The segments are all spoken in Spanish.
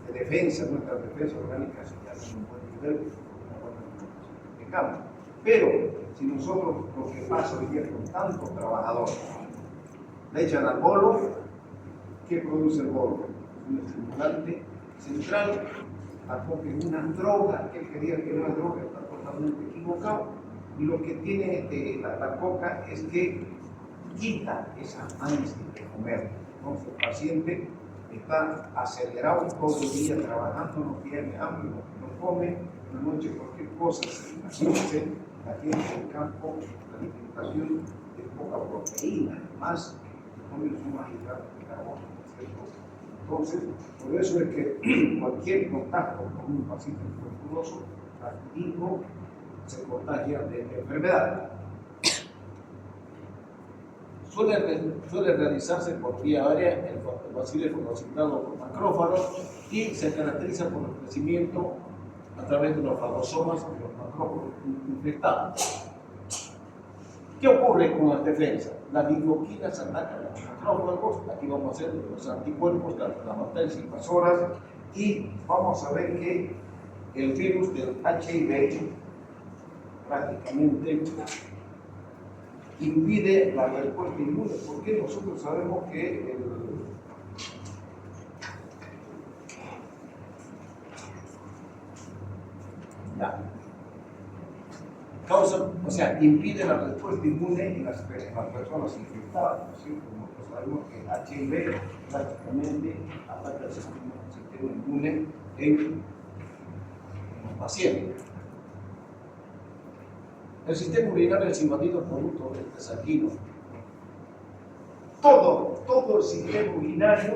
de defensa, nuestras defensas orgánicas ya son un buen nivel, una buena alimentación de campo. Pero si nosotros, lo que pasa hoy día con tantos trabajadores, le echan al bolo, ¿qué produce el bolo? Es un estimulante central, acoge una droga, que él quería que no es droga, está totalmente equivocado, y lo que tiene la coca es que quita esa ansia de comer. Entonces el paciente está acelerado todo el día trabajando, no tiene hambre, no come, en la noche cualquier cosa. Imagínense, la gente del campo, la alimentación de poca proteína, más come más hidratos de carbono, ¿cierto? Entonces, por eso es que cualquier contacto con un paciente tuberculoso activo se contagia de enfermedad. Suele realizarse por vía aérea, el bacilo es fagocitado por macrófagos y se caracteriza por el crecimiento a través de los fagosomas y los macrófagos infectados. ¿Qué ocurre con las defensas? Las linfoquinas atacan a los macrófagos, aquí vamos a hacer los anticuerpos, las bacterias invasoras, y vamos a ver que el virus del HIV prácticamente impide la respuesta inmune, porque nosotros sabemos que impide la respuesta inmune en las personas infectadas, ¿sí? Como sabemos que el HIV prácticamente ataca el sistema inmune en los pacientes. El sistema urinario es invadido por un torrente sanguíneo. Todo el sistema urinario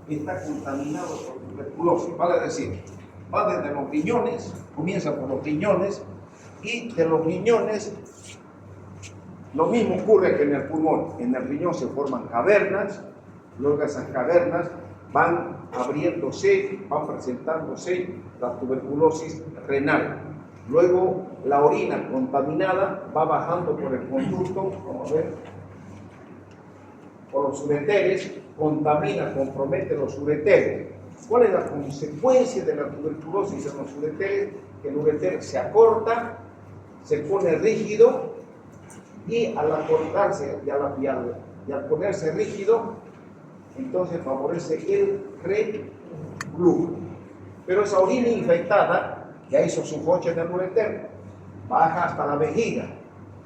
está contaminado por tuberculosis, vale decir, va desde los riñones, comienza por los riñones, y de los riñones lo mismo ocurre que en el pulmón. En el riñón se forman cavernas, luego esas cavernas van abriéndose, van presentándose la tuberculosis renal. Luego la orina contaminada va bajando por el conducto, vamos a ver, por los ureteres, contamina, compromete los ureteres. ¿Cuál es la consecuencia de la tuberculosis en los ureteres? Que el ureter se acorta, se pone rígido, y al acortarse y al ponerse rígido, entonces favorece el reflujo. Pero esa orina infectada ya hizo su coche en el ureter, baja hasta la vejiga.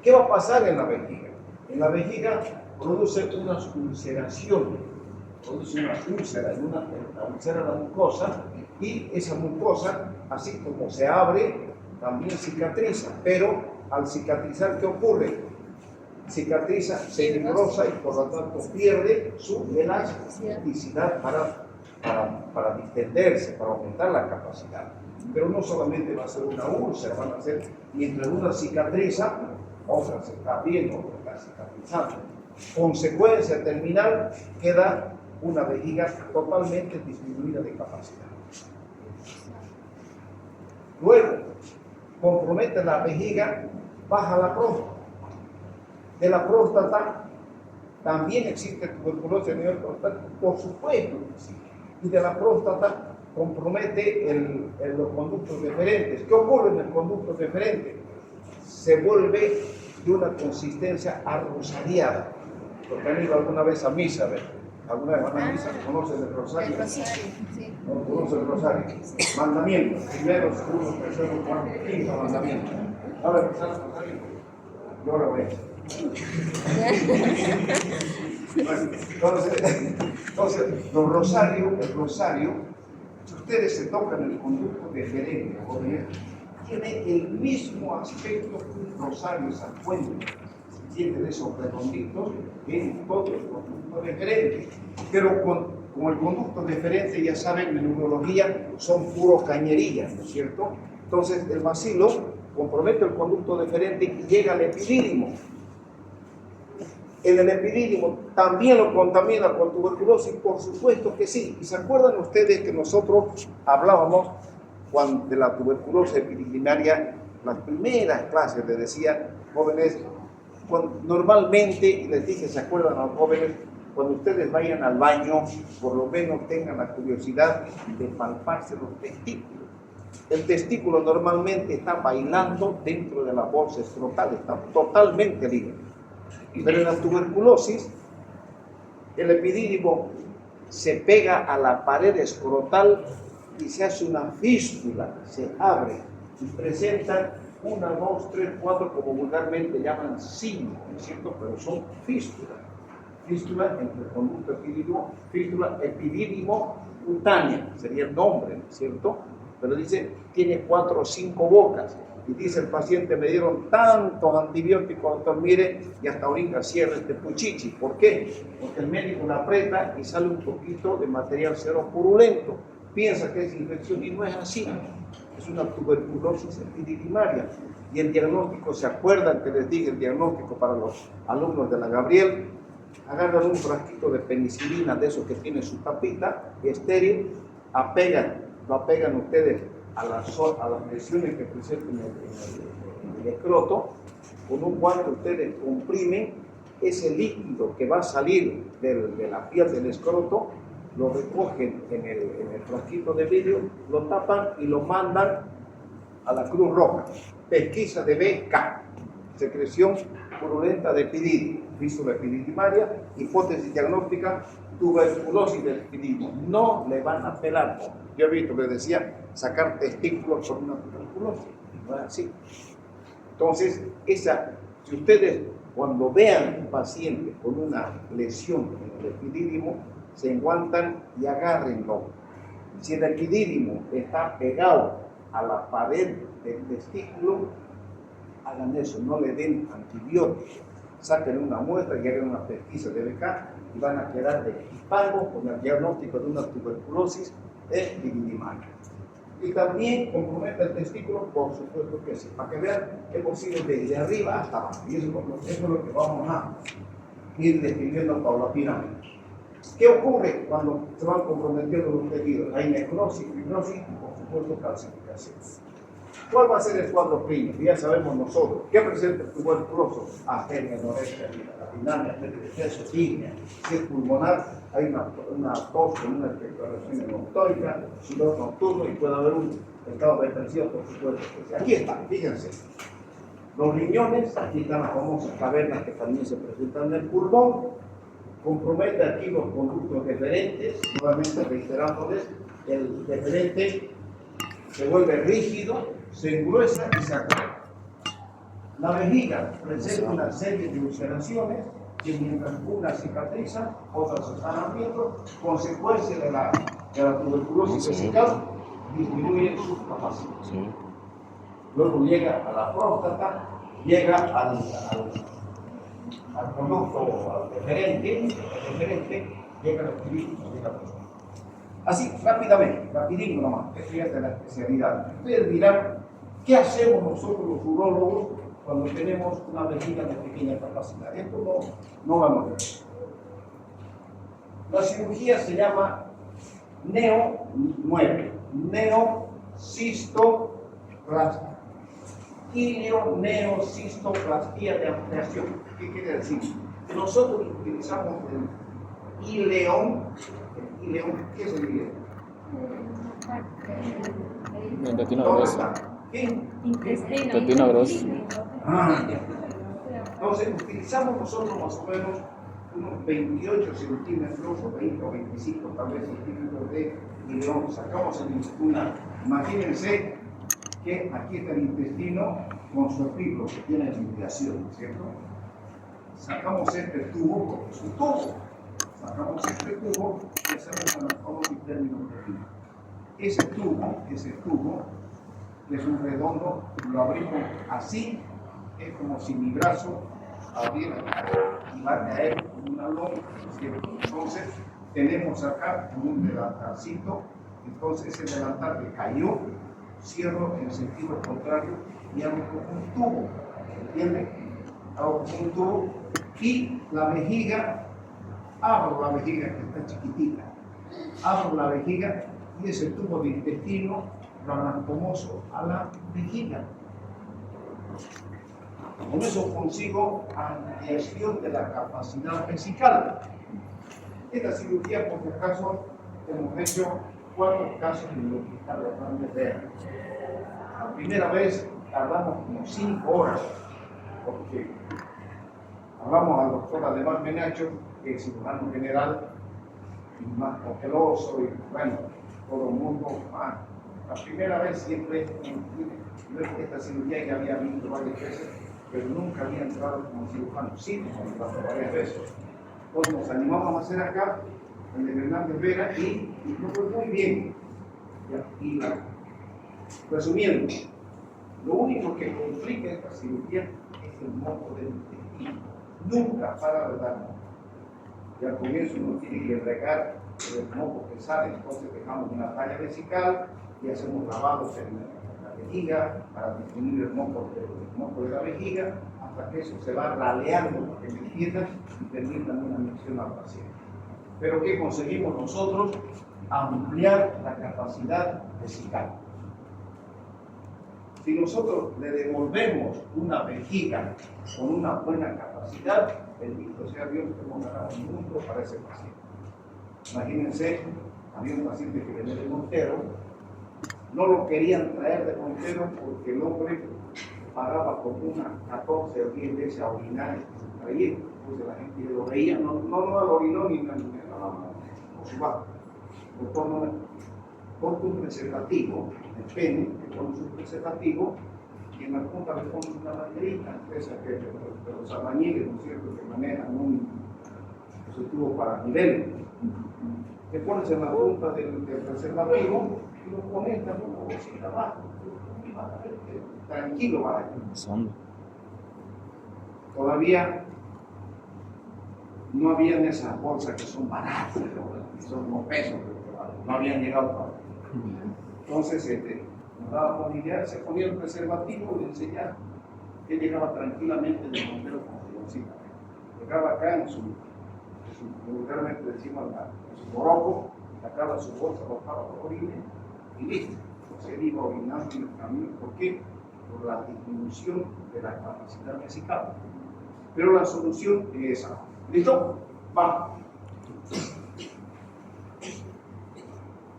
¿Qué va a pasar en la vejiga? En la vejiga produce una ulceración, produce una úlcera, la úlcera de la mucosa, y esa mucosa, así como se abre, también cicatriza. Pero al cicatrizar, ¿qué ocurre? Cicatriza, se engrosa y por lo tanto pierde su elasticidad para distenderse, para aumentar la capacidad. Pero no solamente va a ser una úlcera, van a ser, mientras una cicatriza, otra se está abriendo, otra está cicatrizando. Consecuencia terminal, queda una vejiga totalmente disminuida de capacidad. Luego, compromete la vejiga, baja la próstata. De la próstata también existe tuberculosis a nivel prostático, por supuesto que sí. Y de la próstata compromete los conductos deferentes. ¿Qué ocurre en el conducto deferente? Se vuelve de una consistencia arrosariada. Porque han ido alguna vez a misa, ¿ves? ¿Alguna vez van a misa? ¿Conocen el rosario? El rosario, sí. ¿No conocen el rosario? Mandamientos. Primero, segundo, tercero, cuarto, quinto mandamiento. A ver, ¿sabes el rosario? Yo lo veo. Bueno, entonces, el rosario, si ustedes se tocan el conducto deferente, tiene el mismo aspecto que un rosario sanjuanero. Tiene de esos redonditos en todo el conducto deferente. Pero como el conducto deferente, ya saben, en neurología son puros cañerillas, ¿no es cierto? Entonces, el bacilo compromete el conducto deferente y llega al epidídimo. En el epidídimo también lo contamina con tuberculosis, por supuesto que sí. ¿Y se acuerdan ustedes que nosotros hablábamos de la tuberculosis epididimiaria? Las primeras clases les decía, jóvenes, normalmente, y les dije, ¿se acuerdan a los jóvenes? cuando ustedes vayan al baño, por lo menos tengan la curiosidad de palparse los testículos. El testículo normalmente está bailando dentro de la bolsa escrotal, está totalmente libre. Pero en la tuberculosis, el epidídimo se pega a la pared escrotal y se hace una fístula, se abre y presenta 1, 2, 3, 4, como vulgarmente llaman 5, ¿no es cierto? Pero son fístulas. Fístula entre el conducto epidídimo, fístula epidídimo cutánea, sería el nombre, ¿no es cierto? Pero dice, tiene 4 o 5 bocas. Y dice el paciente, me dieron tantos antibióticos, doctor, mire, y hasta ahorita cierra este puchichi. ¿Por qué? Porque el médico la aprieta y sale un poquito de material seropurulento. Piensa que es infección y no es así. Es una tuberculosis epididimaria. Y el diagnóstico, ¿se acuerdan que les dije el diagnóstico para los alumnos de la Gabriel? Agarran un frasquito de penicilina, de esos que tiene su tapita, estéril, lo apegan ustedes a las lesiones que presenten en el escroto. Con un guante ustedes comprimen ese líquido que va a salir de la piel del escroto, lo recogen en el frasquito de vidrio, lo tapan y lo mandan a la Cruz Roja. Pesquisa de BK, secreción purulenta de epidídimo, fístula epididimaria, hipótesis diagnóstica, tuberculosis del epidídimo. No le van a pelar. Yo he visto, les decía, sacar testículos por una tuberculosis. No es así. Entonces, si ustedes cuando vean un paciente con una lesión en el epidídimo, se enguantan y agárrenlo. Si el epidídimo está pegado a la pared del testículo, hagan eso, no le den antibióticos. Saquen una muestra y hagan una pesquisa de BK y van a quedar de equipados con el diagnóstico de una tuberculosis epididimaria. Y también compromete el testículo, por supuesto que sí, para que vean es posible desde arriba hasta abajo. Y eso es lo que vamos a ir describiendo paulatinamente. ¿Qué ocurre cuando se van comprometiendo los tejidos? Hay necrosis, fibrosis y por supuesto calcificación. ¿Cuál va a ser el cuadro clínico? Ya sabemos nosotros. ¿Qué presenta el tuberculoso? Ageria, anorexia, dinamia, peso, tignia. Si es pulmonar, hay una tos con una expectoración hemoctórica, sudor nocturno y puede haber un estado de depresión, por supuesto. Aquí están, fíjense. Los riñones, aquí están las famosas cavernas que también se presentan en el pulmón. Compromete aquí los conductos deferentes, nuevamente reiterándoles, el deferente se vuelve rígido, se engruesa y se acorta. La vejiga presenta una serie de ulceraciones que mientras una cicatriza, otras se están abriendo, consecuencia de la tuberculosis vesical, disminuye sus capacidades. Sí. Luego llega a la próstata, llega al conducto, al deferente, llega al epidídimo, llega a la próstata. Así, rápidamente, rapidito nomás, esto ya es de la especialidad. Ustedes dirán, ¿qué hacemos nosotros los urólogos cuando tenemos una vejiga de pequeña capacidad? Esto no vamos a ver. La cirugía se llama neocistoplastia. Neocistoplastia de ampliación. ¿Qué quiere decir? Nosotros utilizamos el ileón. ¿Qué es el ileón? El intestino grueso. ¿Qué? Intestino grueso. Entonces, utilizamos nosotros más o menos unos 28 centímetros o 20 o 25 tal vez centímetros de ileón. Sacamos imagínense que aquí está el intestino con su epiglo que tiene limitación, ¿cierto? Sacamos este tubo, porque es un tubo. Sacamos este tubo y hacemos anatomía en términos de ese tubo, que es un redondo, lo abrimos así, es como si mi brazo abriera y va a caer una lonja, ¿cierto? Entonces, tenemos acá un delantalcito, entonces ese delantal que cayó, cierro en el sentido contrario y hago un tubo, ¿entienden? Hago un tubo y la vejiga, abro la vejiga que está chiquitita, abro la vejiga y ese tubo de intestino lo anastomoso a la vejiga. Con eso consigo ampliación de la capacidad vesical. Esta cirugía, por si acaso, hemos hecho 4 casos en el Hospital Hernández Vera. La primera vez tardamos como 5 horas, porque hablamos al doctor Ademar Menacho, que es cirujano general, y más cauteloso, y bueno, todo el mundo, la primera vez siempre, esta cirugía ya había visto varias veces, pero nunca había entrado como cirujano, sí, como entrado varias veces. Entonces nos animamos a hacer acá, en el Hernández Vera, y nos fue muy bien. Resumiendo, lo único que complica esta cirugía es el moco del intestino. Nunca para de dar moco. Ya con eso uno tiene que regar el moco que sale, entonces dejamos una talla vesical y hacemos lavados en la vejiga para disminuir el moco de la vejiga hasta que eso se va raleando para que me entiendan y permitan una micción al paciente. Pero ¿qué conseguimos nosotros? Ampliar la capacidad vesical. Si nosotros le devolvemos una vejiga con una buena capacidad, bendito sea Dios que hemos ganado un mundo para ese paciente. Imagínense, había un paciente que venía de Montero, no lo querían traer de Montero porque el hombre pagaba como unas 14 o 10 veces a orinar en su trayecto. Entonces la gente lo veía, no lo orinó ni nada, por su bajo. Doctor, no, ponte un preservativo, el pene, que pones un preservativo, y en la punta le pones una banderita, esa que de los albañiles, ¿no es cierto?, que manejan un dispositivo para nivel. Le pones en la punta del preservativo y lo conectas en una bolsita abajo. Tranquilo, va. Todavía no habían esas bolsas que son baratas, que son unos pesos, no habían llegado todavía. Entonces, nos daba con idea, se ponía el preservativo y le enseñaba. Él llegaba tranquilamente del Montero con su bolsita. Llegaba acá en su vulgarmente decimos, en su moroco, sacaba su bolsa, bajaba los orines y listo. Entonces él iba orinando en el camino. ¿Por qué? Por la disminución de la capacidad vesical. Pero la solución es esa. ¿Listo? Vamos.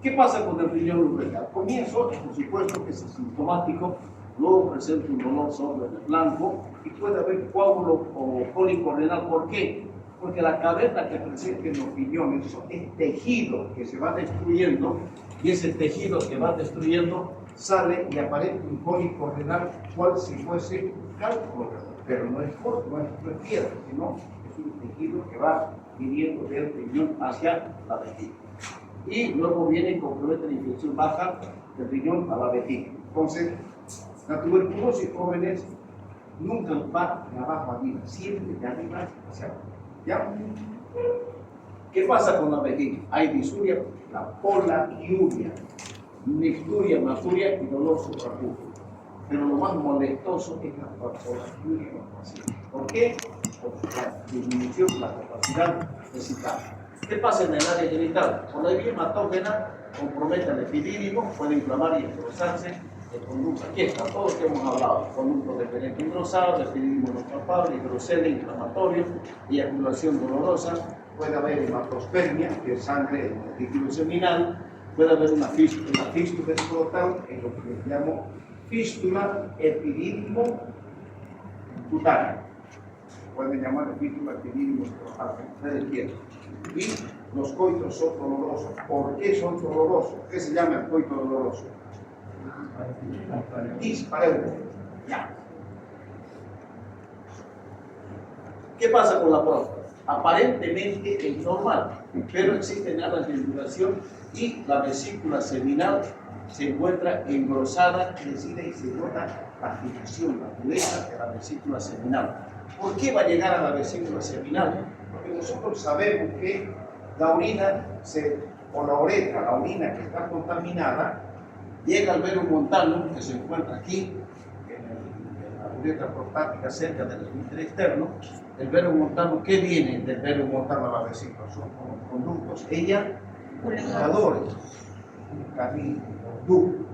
¿Qué pasa con el riñón uretral? Al comienzo, por supuesto que es asintomático, luego presenta un dolor sobre el blanco y puede haber coágulo o cólico renal. ¿Por qué? Porque la caverna que presenta en los riñones es tejido que se va destruyendo y ese tejido que va destruyendo sale y aparece un cólico renal cual si fuese cálculo, pero no es corto, no es piedra, sino es un tejido que va viniendo del riñón hacia la vejiga. Y luego viene y compromete la infección baja del riñón a la vejiga. Entonces, la tuberculosis, jóvenes, nunca va de abajo arriba, siempre de arriba hacia abajo. ¿Ya? ¿Qué pasa con la vejiga? Hay disuria, la poliuria, mixturia, hematuria y dolor suprapúbico. Pero lo más molestoso es la poliuria en los pacientes. ¿Por qué? Por la disminución de la capacidad vesical. ¿Qué pasa en el área genital? Por la vía hematógena compromete al epidídimo, puede inflamar y engrosarse de conducto. Aquí está todo lo que hemos hablado: conducto de penetre engrosado, epidídimo no palpable, hidrocele, inflamatorio, eyaculación dolorosa, puede haber hematospermia, que es sangre en el líquido seminal, puede haber una fístula escrotal, en lo que les llamo fístula epidídimo cutánea. Pueden llamar fístula epidídimo escrotal, como ustedes quieran. Y los coitos son dolorosos. ¿Por qué son dolorosos? ¿Qué se llama el coito doloroso? Dispareunia. Ya. ¿Qué pasa con la próstata? Aparentemente es normal, pero existen áreas de induración y la vesícula seminal se encuentra engrosada, crecida y se nota la fijación, la dureza de la vesícula seminal. ¿Por qué va a llegar a la vesícula seminal? Porque nosotros sabemos que la orina, o la uretra, la orina que está contaminada, llega al vero montano, que se encuentra aquí, en la uretra prostática cerca del esfínter externo. El vero montano, ¿qué viene del vero montano a la vesícula? Son como conductos, eyaculadores, un carril, un ducto,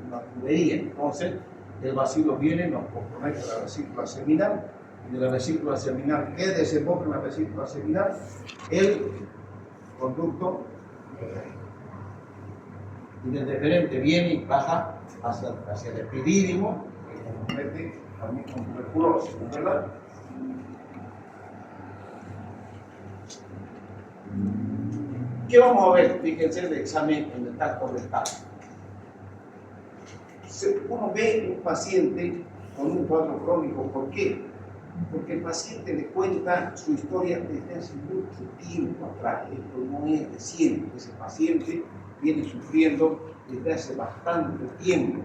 una tubería. Entonces, el bacilo viene, nos compromete la vesícula seminal, y de la vesícula seminal, ¿qué desemboca en la vesícula seminal? El conducto y del deferente viene y baja hacia el epidídimo, que compromete también con tuberculosis, ¿verdad? ¿Qué vamos a ver? Fíjense el examen en el tacto rectal. Uno ve un paciente con un cuadro crónico, ¿por qué? Porque el paciente le cuenta su historia desde hace mucho tiempo atrás. Esto no es reciente, ese paciente viene sufriendo desde hace bastante tiempo,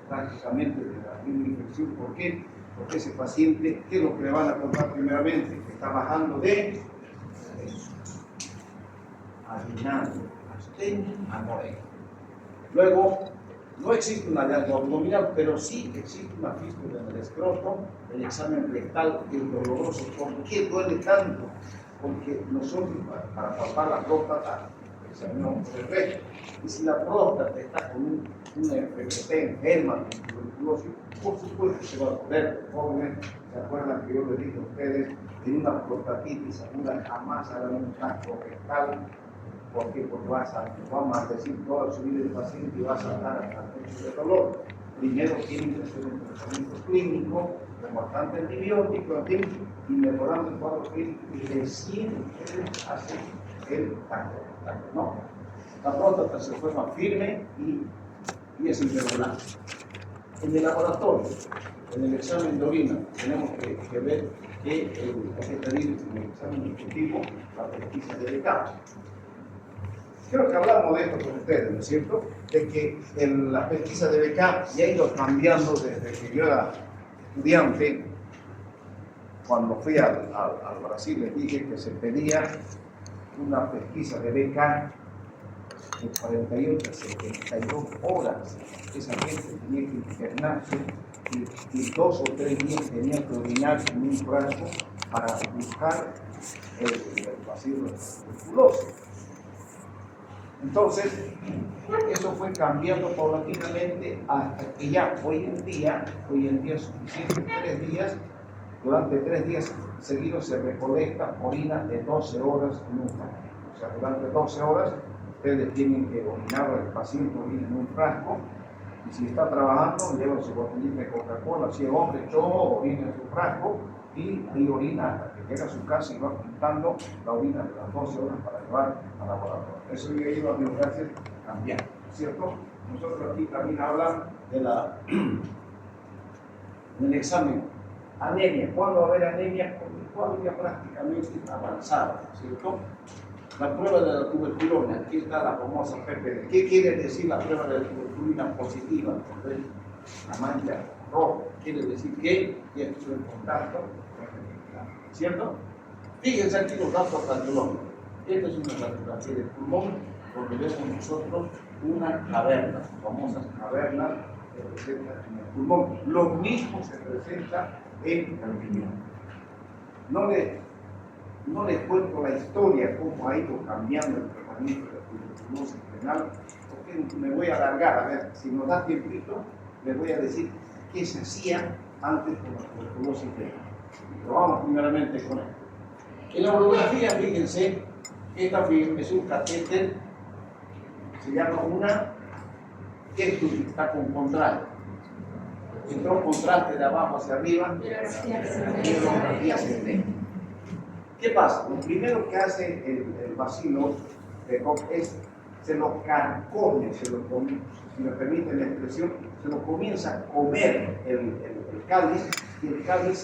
prácticamente de la misma infección. ¿Por qué? Porque ese paciente, ¿qué es lo que le van a contar primeramente? Que está bajando de arenado, anorexia. Luego, no existe un hallazgo abdominal, pero sí existe una fístula en el escroto. El examen rectal es doloroso. ¿Por qué duele tanto? Porque nosotros, para palpar la próstata, examinamos por el recto. Y si la próstata está con una enfermedad enferma, con tuberculosis, por supuesto se va a doler. Jóvenes, ¿se acuerdan que yo les dije a ustedes? En una prostatitis aguda jamás hagan un tacto rectal. ¿Por qué? Porque vamos a decir toda su vida del paciente y va a saltar hasta el techo de dolor. Primero tienen que hacer un tratamiento clínico, con bastante antibiótico, y mejorando el cuadro clínico, y recién ustedes hacen el tacto. No, la próstata se forma firme y es irregular. En el laboratorio, en el examen de orina, tenemos que ver que hay que pedir en el examen discutivo la pesquisa de BK. Creo que hablamos de esto con ustedes, ¿no es cierto? De que la pesquisa de BK ya ha ido cambiando desde que yo era estudiante. Cuando fui al Brasil les dije que se pedía una pesquisa de BK de 48 a 72 horas. Esa gente tenía que internarse y 2 o 3 días tenía que orinar en un frasco para buscar el bacilo de tuberculosis. Entonces, eso fue cambiando paulatinamente hasta que ya hoy en día es suficiente 3 días. Durante 3 días seguidos se recolecta orina de 12 horas en un frasco. O sea, durante 12 horas ustedes tienen que orinar, el paciente orina en un frasco, y si está trabajando, lleva su botellita de Coca-Cola, si el hombre echó, orina en su frasco, y ahí orina hasta que llega a su casa y va juntando la orina de las 12 horas para llevar al laboratorio. Eso ya iba a biocracia cambiando, ¿cierto? Nosotros aquí también hablan de del examen. Anemia. ¿Cuándo va a haber anemia? Cuando ya prácticamente avanzada, ¿cierto? La prueba de la tuberculina, aquí está la famosa PPD. ¿Qué quiere decir la prueba de la tuberculina positiva? La mancha roja. Quiere decir que ya estuvo en contacto, ¿cierto? Fíjense aquí los datos radiológicos. Esta es una radiografía del pulmón, donde vemos nosotros una caverna, famosas cavernas que presentan en el pulmón. Lo mismo se presenta en el riñón. No les cuento la historia, cómo ha ido cambiando el tratamiento de la tuberculosis renal, porque me voy a alargar. A ver, si nos da tiempito, les voy a decir qué se hacía antes con la tuberculosis renal. Pero vamos primeramente con esto. En la urografía, fíjense, esta es un catéter, se llama una Kestrel, está con contraste. Entró contraste de abajo hacia arriba, y urografía ascendente. ¿Qué pasa? Lo primero que hace el bacilo de Koch es se lo carcome, si me permiten la expresión, se lo comienza a comer el cáliz, y el cáliz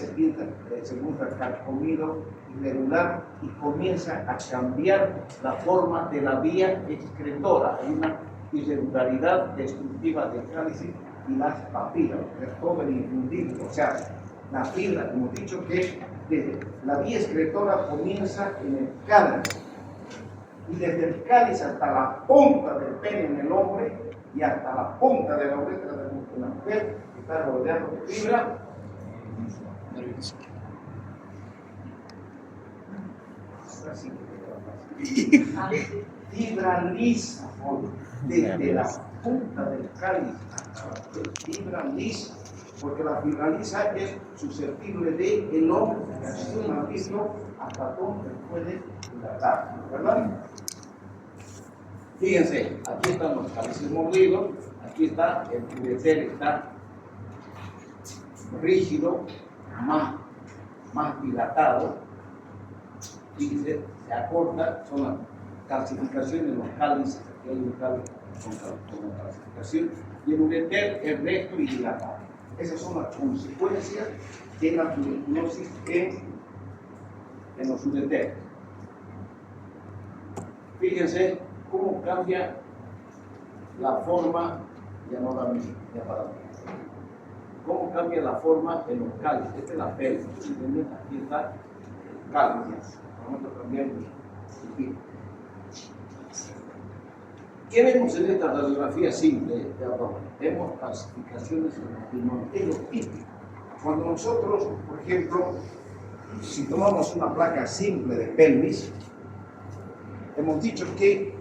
se muestra carcomido, irregular, y comienza a cambiar la forma de la vía excretora. Hay una irregularidad destructiva del cáliz y las papilas, es todo el infundible. O sea, la fibra, hemos dicho que la vía excretora comienza en el cáliz, y desde el cáliz hasta la punta del pene en el hombre y hasta la punta de la uretra de la mujer, que está rodeado de fibra. Fibra lisa, desde la punta del cáliz hasta la fibra lisa, porque la fibra lisa es susceptible de el hombre, que así un mamífero hasta donde puede dilatar, ¿verdad? Fíjense, aquí están los cálices mordidos, aquí está el ureter, está rígido, más dilatado, fíjense, se acorta, son las calcificaciones de los cálices, aquí hay un cáliz con la calcificación, y el ureter es recto y dilatado. Esas son las consecuencias de la tuberculosis en los ureteres. Fíjense cómo cambia la forma, ya no da ya para cómo cambia la forma en los cálices. Esta es la pelvis, ¿entienden? Aquí está el cáliz. Vamos a cambiar aquí. ¿Qué vemos en esta radiografía simple de abdomen? Vemos calcificaciones en los pulmones. Es lo típico. Cuando nosotros, por ejemplo, si tomamos una placa simple de pelvis, hemos dicho que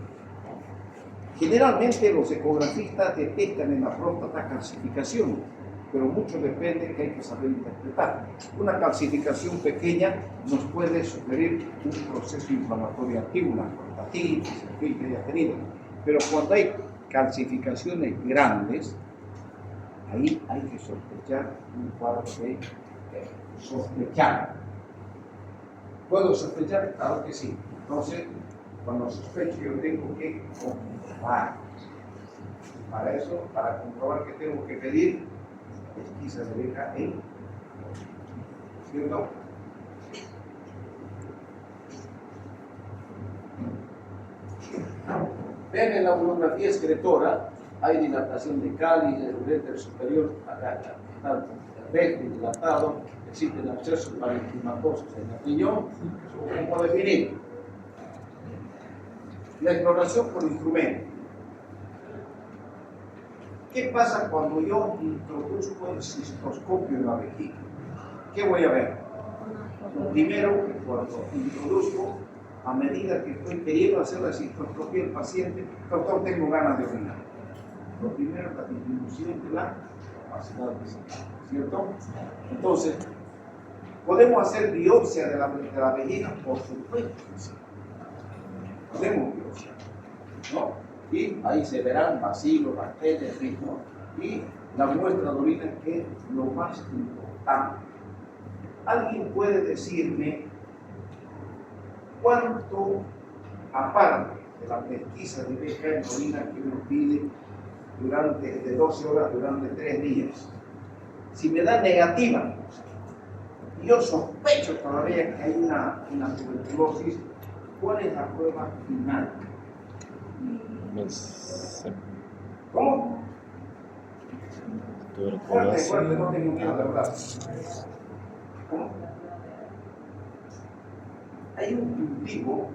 generalmente los ecografistas detectan en la próstata calcificaciones, pero mucho depende que hay que saber interpretar. Una calcificación pequeña nos puede sugerir un proceso inflamatorio activo, una prostatitis, el que haya tenido. Pero cuando hay calcificaciones grandes, ahí hay que sospechar un cuadro de sospechar. ¿Puedo sospechar? Claro que sí. Entonces, cuando sospecho, yo tengo que comprobar. Para eso, para comprobar que tengo que pedir pesquisa de BKE. ¿Cierto? Ven en la urografía excretora, hay dilatación de cáliz, del uréter superior, acá está el recto dilatado, existen abscesos parenquimatosos en el riñón, ¿cómo definir? La exploración por instrumento. ¿Qué pasa cuando yo introduzco el cistoscopio en la vejiga? ¿Qué voy a ver? Lo primero, que cuando introduzco, a medida que estoy queriendo hacer la cistoscopia del paciente, doctor, tengo ganas de orinar. Lo primero es la disminución de la capacidad vesical, ¿cierto? Entonces, ¿podemos hacer biopsia de la vejiga? Por supuesto que sí. Podemos biopsia, ¿no? Y ahí se verán bacilos, bacterias, ritmo, y la muestra de orina, que es lo más importante. ¿Alguien puede decirme cuánto, aparte de la pesquisa de BK en orina que uno pide de 12 horas durante 3 días, si me da negativa, yo sospecho todavía que hay una tuberculosis, ¿cuál es la prueba final? ¿Cómo? Fuerte, no tengo miedo de hablar. ¿Cómo? Hay un cultivo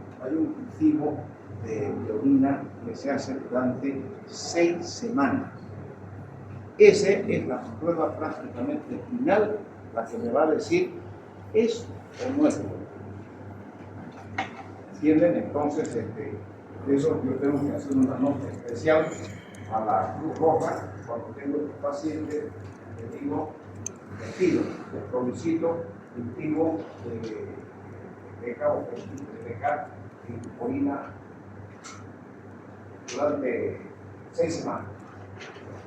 de orina que se hace durante 6 semanas. Esa es la prueba prácticamente final, la que me va a decir es o no es. ¿Entienden? Entonces, de eso yo tengo que hacer una nota especial a la Cruz Roja cuando tengo este paciente, le digo, le pido, le solicito cultivo de beca o de beca y orina durante 6 semanas.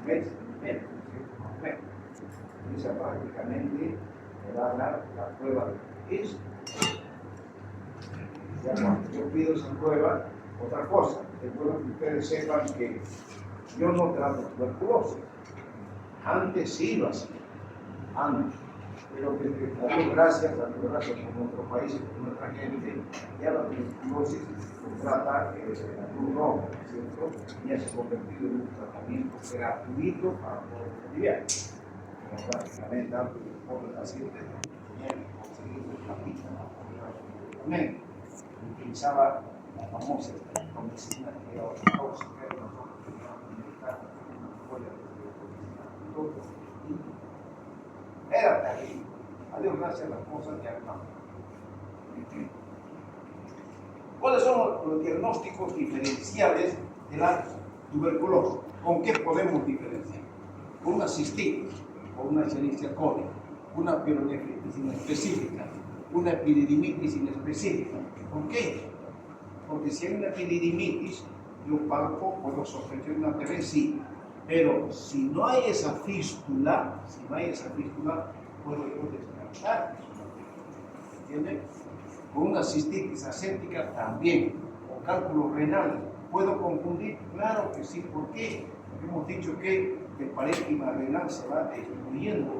¿Meses? Menos. Esa prácticamente me va a dar la prueba de eso. Ya cuando yo pido esa prueba, otra cosa, es bueno que ustedes sepan que yo no trato tuberculosis. Antes sí lo hacía, antes. Pero que dando gracias por nuestro país y por nuestra gente, ya la tuberculosis se trata de la Cruz Roja, ¿cierto? Ya se ha convertido en un tratamiento gratuito para todos los niveles. Prácticamente antes de los pobres pacientes tenían que conseguir una pista para utilizaba la famosa medicina que era otra cosa, que era nosotros teníamos que meditar una joya de todo. Era terrible. A Dios gracias, las cosas ya cambian. ¿Cuáles son los diagnósticos diferenciales de la tuberculosis? ¿Con qué podemos diferenciar? Con una cistitis, con una Escherichia coli, una pielonefritis inespecífica, una epididimitis inespecífica. ¿Por qué? Porque si hay una epididimitis, yo palpo, puedo sospechar una TV, sí. Pero si no hay esa fístula, puedo yo descartar. ¿Entiendes? Con una cistitis aséptica también, o cálculos renales. ¿Puedo confundir? Claro que sí. ¿Por qué? Porque hemos dicho que el parénquima renal se va destruyendo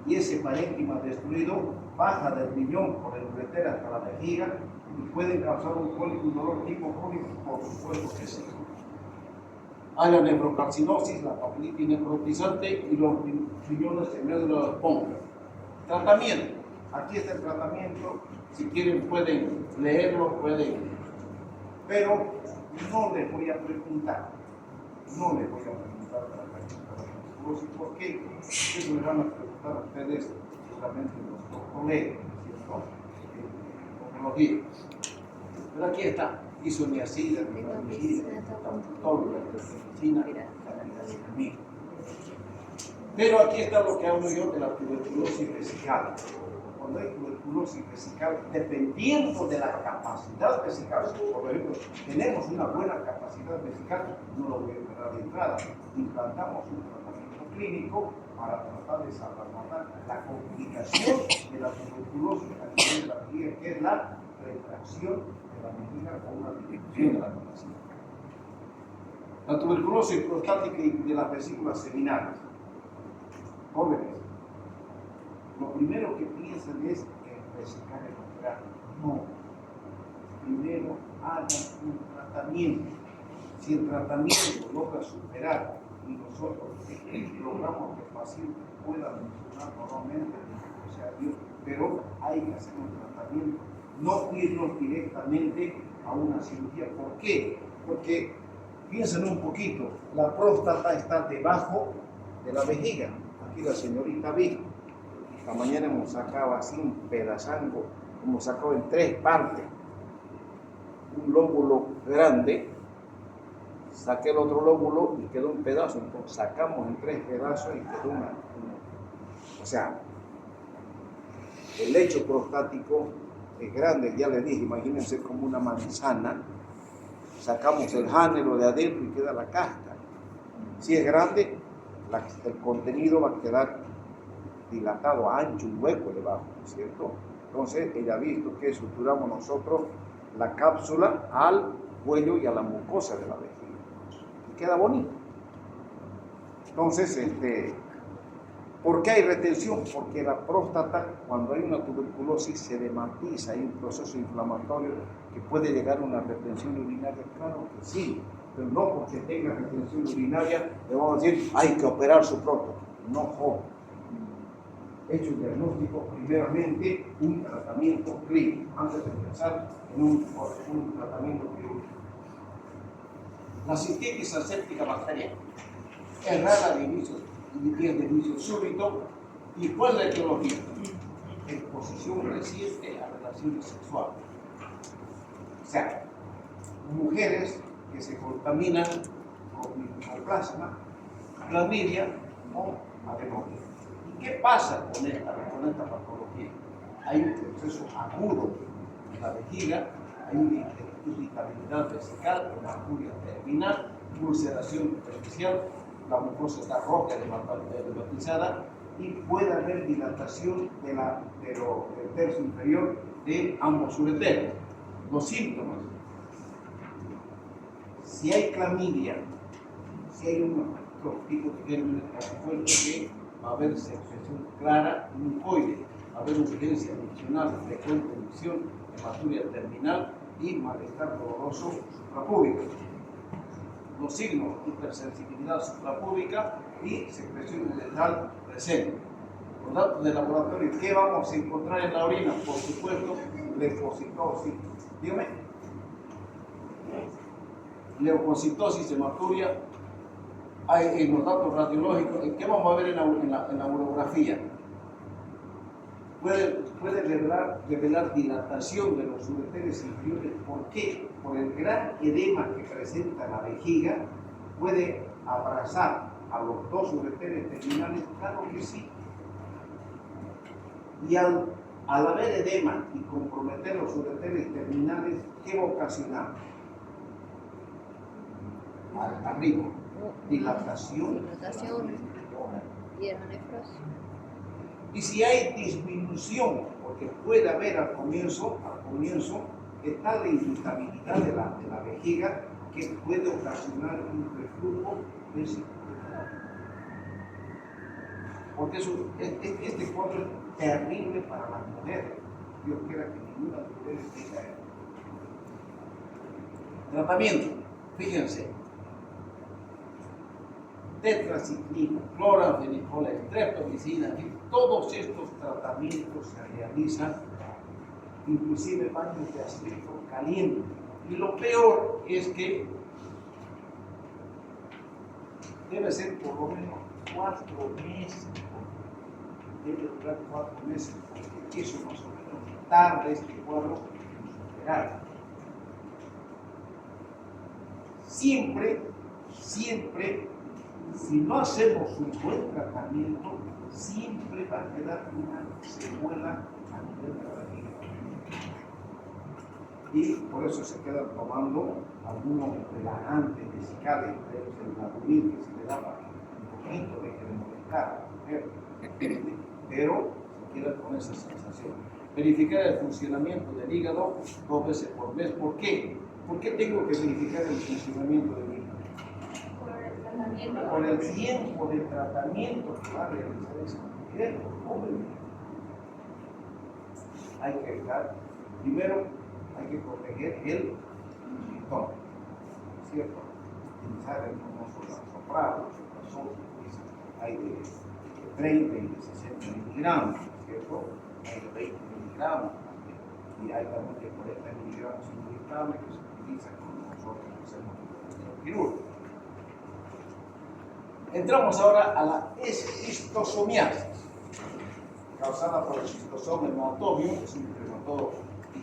y ese parénquima destruido baja del riñón por el ureter hasta la vejiga y puede causar un cólico, un dolor tipo crónico, por supuesto que sí. Hay la nefrocarcinosis, la papilitis necrotizante y los riñones de médula esponja. Tratamiento. Aquí está el tratamiento. Si quieren pueden leerlo, pero no les voy a preguntar. No les voy a preguntar la tuberculosis. ¿Por qué? Eso les van a preguntar a ustedes, seguramente los colegas, ¿cierto? En oncología. Pero aquí está. Isoniazida, rifampicina, tampoco, la medicina. Pero aquí está lo que hablo yo de la tuberculosis vesical. Cuando hay tuberculosis vesical, dependiendo de la capacidad vesical, por ejemplo, tenemos una buena capacidad vesical, no lo voy a operar de entrada, implantamos un tratamiento clínico para tratar de salvaguardar la complicación de la tuberculosis a nivel de la vejiga, que es la retracción de la vejiga o una disminución de la capacidad. La tuberculosis prostática y de las vesículas seminales. Jóvenes, lo primero que piensan es en resecar el operar. No. Primero hagan un tratamiento. Si el tratamiento logra superar y nosotros logramos que el paciente pueda funcionar normalmente, o sea, Dios, pero hay que hacer un tratamiento. No irnos directamente a una cirugía. ¿Por qué? Porque piensen un poquito, la próstata está debajo de la vejiga. Aquí la señorita vi. Esta mañana hemos sacado así un pedazango, hemos sacado en 3 partes. Un lóbulo grande, saqué el otro lóbulo y quedó un pedazo. Entonces sacamos en 3 pedazos y quedó una. O sea, el lecho prostático es grande, ya les dije, imagínense como una manzana. Sacamos el jánelo de adentro y queda la cáscara. Si es grande, el contenido va a quedar dilatado, ancho, un hueco debajo, ¿cierto? Entonces, ella ha visto que suturamos nosotros la cápsula al cuello y a la mucosa de la vejiga. Y queda bonito. Entonces, ¿por qué hay retención? Porque la próstata, cuando hay una tuberculosis, se dematiza, hay un proceso inflamatorio que puede llegar a una retención urinaria. Claro que sí, pero no porque tenga retención urinaria le vamos a decir, hay que operar su próstata. No, joven. Hecho el diagnóstico, primeramente un tratamiento clínico, antes de pensar en un tratamiento quirúrgico. La cistitis aséptica bacteriana es rara de inicio súbito. ¿Y cuál es la etiología? Exposición reciente a relaciones sexuales. O sea, mujeres que se contaminan con micoplasma, clamidia o adenovirus. ¿Y qué pasa con esta patología? Hay un proceso agudo en la vejiga, hay una irritabilidad vesical, una aguria terminal, ulceración superficial, la mucosa está roja, dermatizada y puede haber dilatación del tercio inferior de ambos ureteros. Los síntomas: si hay clamidia, si hay otro tipo de gérmenes, por supuesto que va a haber secreción clara mucoide, va a haber urgencia funcional, frecuente emisión, hematuria terminal y malestar doloroso suprapúbico. Los signos: hipersensibilidad suprapúbica y secreción uretral presente. Los datos de laboratorio: ¿qué vamos a encontrar en la orina? Por supuesto, leucocitosis. Dígame. Leucocitosis, hematuria. Hay en los datos radiológicos, ¿qué vamos a ver en la urografía? Puede revelar dilatación de los ureteres inferiores. ¿Por qué? Por el gran edema que presenta la vejiga, puede abrazar a los 2 ureteres terminales. Claro que sí. Y al haber edema y comprometer los ureteres terminales, ¿qué va a ocasionar? arriba. Dilatación. Hieronefrosis. Y si hay disminución, porque puede haber al comienzo está la irritabilidad de la vejiga que puede ocasionar un reflujo vesícular. Porque este cuadro es terrible para las mujeres. Dios quiera que ninguna de ustedes tenga esto. Tratamiento, fíjense. Tetraciclina, cloranfenicol, streptomicina, todos estos tratamientos se realizan, inclusive baños de aceite caliente. Y lo peor es que debe ser por lo menos 4 meses. Debe durar 4 meses, porque eso más o menos tarda este cuadro en superar. Siempre, si no hacemos un buen tratamiento, siempre va a quedar una secuela a nivel de la vejiga. Y por eso se quedan tomando algunos relajantes vesicales, el Nadumil, que se le da para un poquito de que le molestar, pero se quedan con esa sensación. Verificar el funcionamiento del hígado 2 veces por mes. ¿Por qué? ¿Por qué tengo que verificar el funcionamiento del hígado? Por el tiempo de tratamiento que va a realizar esa mujer, hombre. Hay que estar, primero, hay que proteger el síntoma, ¿cierto? Utilizar el famoso soprano, hay de 30 y de 60 miligramos, ¿cierto? Hay de 20 miligramos también, y hay también de 40 miligramos inyectables que se utilizan cuando nosotros hacemos el quirúrgico. Entramos ahora a la esquistosomiasis, causada por el esquistosoma hematobium, es un nematodo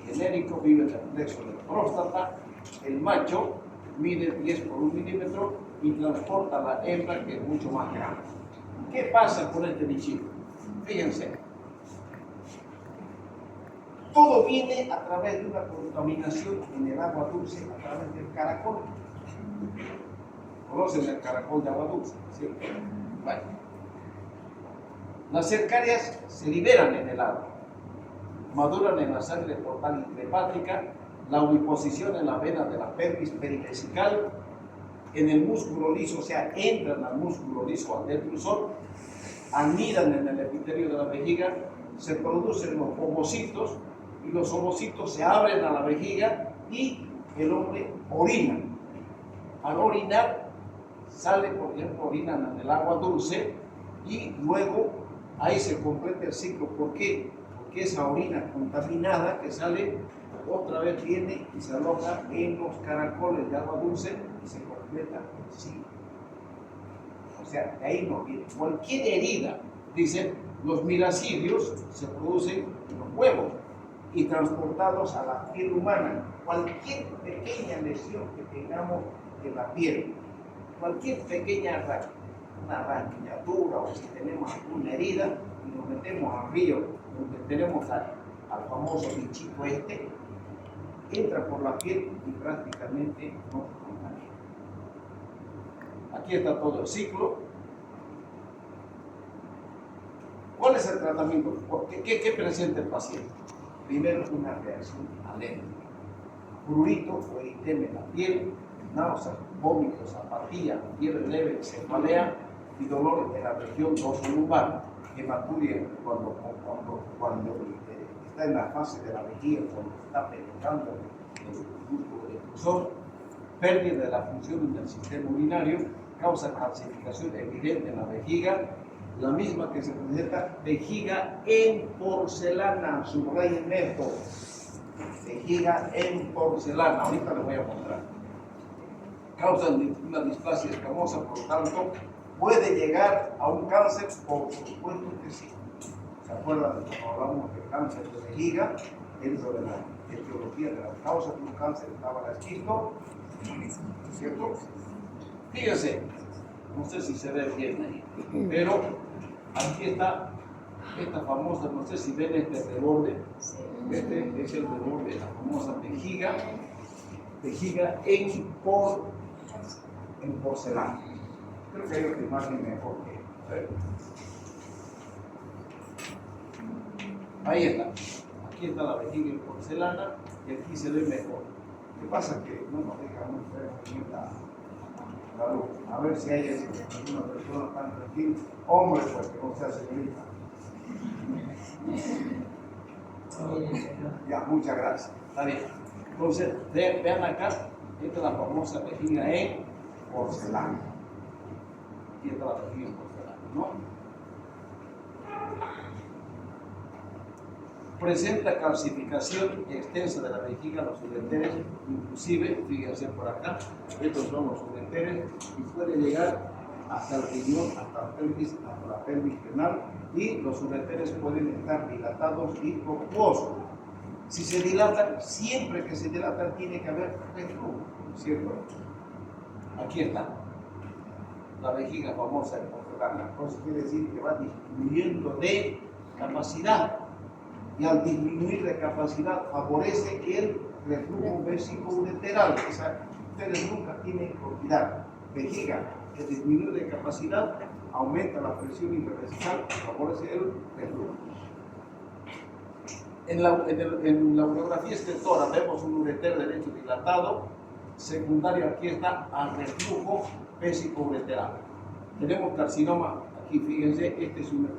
genérico, vive en el plexo de la próstata. El macho mide 10 por 1 milímetro y transporta a la hembra, que es mucho más grande. ¿Qué pasa con este bichito? Fíjense, todo viene a través de una contaminación en el agua dulce, a través del caracol. ¿Conocen el caracol de agua dulce? ¿Cierto? Bueno. Las cercarias se liberan en el agua, maduran en la sangre portal intrahepática, la oviposición en la vena de la pelvis perivesical, en el músculo liso, o sea, entran al músculo liso al detrusor, anidan en el epitelio de la vejiga, se producen los ovocitos y los ovocitos se abren a la vejiga y el hombre orina. Al orinar, sale, por ejemplo, orinan en el agua dulce y luego ahí se completa el ciclo. ¿Por qué? Porque esa orina contaminada que sale otra vez viene y se aloja en los caracoles de agua dulce y se completa el ciclo. O sea, de ahí no viene. Cualquier herida, dicen, los miracidios se producen en los huevos y transportados a la piel humana. Cualquier pequeña lesión que tengamos en la piel, cualquier pequeña una rasguñadura o si tenemos alguna herida y nos metemos al río donde tenemos al famoso bichito este, entra por la piel y prácticamente no se contamina. Aquí está todo el ciclo. ¿Cuál es el tratamiento? ¿Qué presenta el paciente? Primero, una reacción alérgica. Prurito o eritema en la piel, náuseas, vómitos, apatía, fiebre leve, cefalea y dolores en la región dorsolumbar, hematuria cuando está en la fase de la vejiga, cuando está penetrando el músculo detrusor, pérdida de la función del sistema urinario, causa calcificación evidente en la vejiga, la misma que se presenta vejiga en porcelana, subrayen esto, vejiga en porcelana, ahorita les voy a mostrar. Causan una displasia escamosa, por lo tanto, puede llegar a un cáncer, por supuesto que sí. ¿Se acuerdan de cuando hablamos del cáncer de vejiga? Dentro de la etiología de las causas de un cáncer estaba la esquisto, ¿cierto? Fíjense, no sé si se ve bien ahí, pero aquí está esta famosa, no sé si ven este reborde, este es el reborde de la famosa vejiga en en porcelana. Creo que hay otra imagen mejor que esta. Ahí está. Aquí está la vejiga en porcelana y aquí se ve mejor. ¿Qué pasa? Que no nos deja muy bien la luz. A ver si hay alguna persona tan tranquila. Hombre, pues que no sea señorita. Ya, muchas gracias. Está bien. Entonces, vean acá, esta es la famosa vejiga en porcelana. Aquí está la vejiga en porcelana, ¿no? Presenta calcificación extensa de la vejiga, los ureteres, inclusive, fíjense por acá, estos son los ureteres y puede llegar hasta el riñón, hasta la pelvis renal, y los ureteres pueden estar dilatados y tortuosos. Si se dilatan, siempre que se dilatan tiene que haber reflujo, ¿cierto? Aquí está la vejiga famosa de porcelana. Entonces quiere decir que va disminuyendo de capacidad. Y al disminuir de capacidad favorece el reflujo vesicoureteral. Ustedes nunca tienen que olvidar. Vejiga que disminuye de capacidad aumenta la presión intersticial, favorece el reflujo. En la urografía extentora vemos un ureter derecho dilatado. Secundario aquí está al reflujo vesicoureteral. Tenemos carcinoma aquí, fíjense,